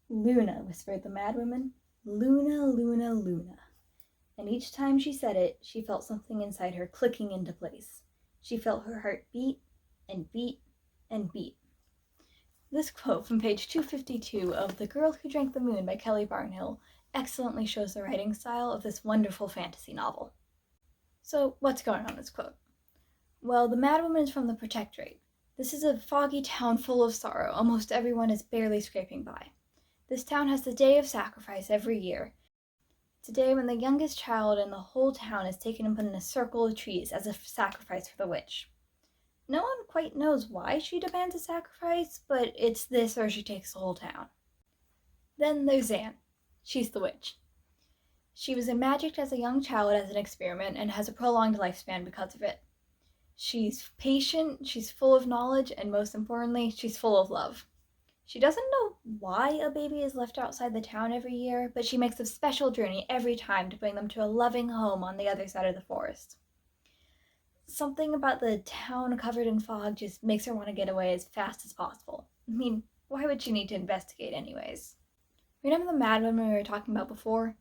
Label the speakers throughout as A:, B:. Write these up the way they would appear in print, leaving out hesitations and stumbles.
A: "Luna," whispered the madwoman. "Luna, Luna, Luna." And each time she said it, she felt something inside her clicking into place. She felt her heart beat and beat and beat. This quote from page 252 of The Girl Who Drank the Moon by Kelly Barnhill excellently shows the writing style of this wonderful fantasy novel. So, what's going on in this quote? Well, the madwoman is from the Protectorate. This is a foggy town full of sorrow. Almost everyone is barely scraping by. This town has the day of sacrifice every year. It's a day when the youngest child in the whole town is taken and put in a circle of trees as a sacrifice for the witch. No one quite knows why she demands a sacrifice, but it's this or she takes the whole town. Then there's Zan. She's the witch. She was magicked as a young child as an experiment and has a prolonged lifespan because of it. She's patient, she's full of knowledge, and most importantly, she's full of love. She doesn't know why a baby is left outside the town every year, but she makes a special journey every time to bring them to a loving home on the other side of the forest. Something about the town covered in fog just makes her want to get away as fast as possible. I mean, why would she need to investigate anyways? Remember the madwoman we were talking about before?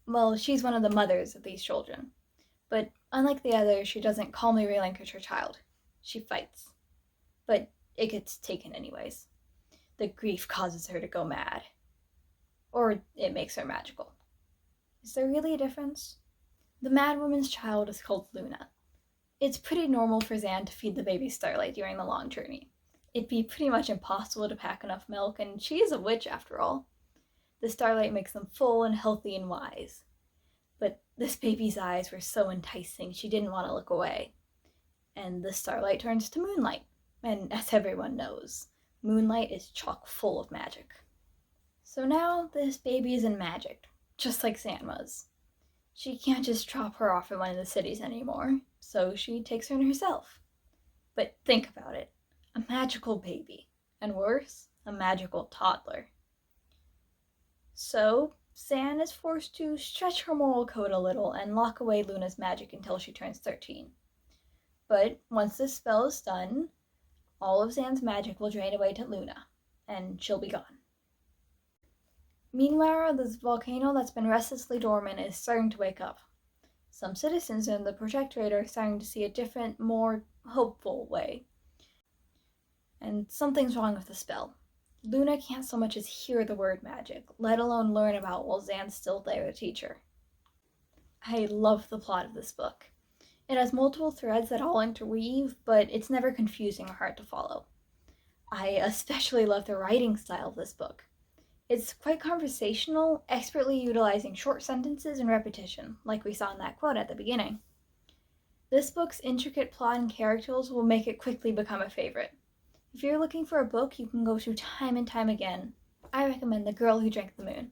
A: Well, she's one of the mothers of these children. But unlike the others, she doesn't calmly relinquish her child. She fights. But it gets taken anyways. The grief causes her to go mad. Or it makes her magical. Is there really a difference? The madwoman's child is called Luna. It's pretty normal for Zan to feed the baby Starlight during the long journey. It'd be pretty much impossible to pack enough milk, and she is a witch after all. The Starlight makes them full and healthy and wise. But this baby's eyes were so enticing she didn't want to look away. And the Starlight turns to Moonlight, and as everyone knows, Moonlight is chock full of magic. So now this baby is magicked, just like Zan was. She can't just drop her off in one of the cities anymore, so she takes her in herself. But think about it, a magical baby, and worse, a magical toddler. So Zan is forced to stretch her moral code a little and lock away Luna's magic until she turns 13. But once this spell is done, all of Zan's magic will drain away to Luna, and she'll be gone. Meanwhile, this volcano that's been restlessly dormant is starting to wake up. Some citizens in the Protectorate are starting to see a different, more hopeful way. And something's wrong with the spell. Luna can't so much as hear the word magic, let alone learn about while Zan's still there to teach her. I love the plot of this book. It has multiple threads that all interweave, but it's never confusing or hard to follow. I especially love the writing style of this book. It's quite conversational, expertly utilizing short sentences and repetition, like we saw in that quote at the beginning. This book's intricate plot and characters will make it quickly become a favorite. If you're looking for a book you can go to time and time again, I recommend The Girl Who Drank the Moon.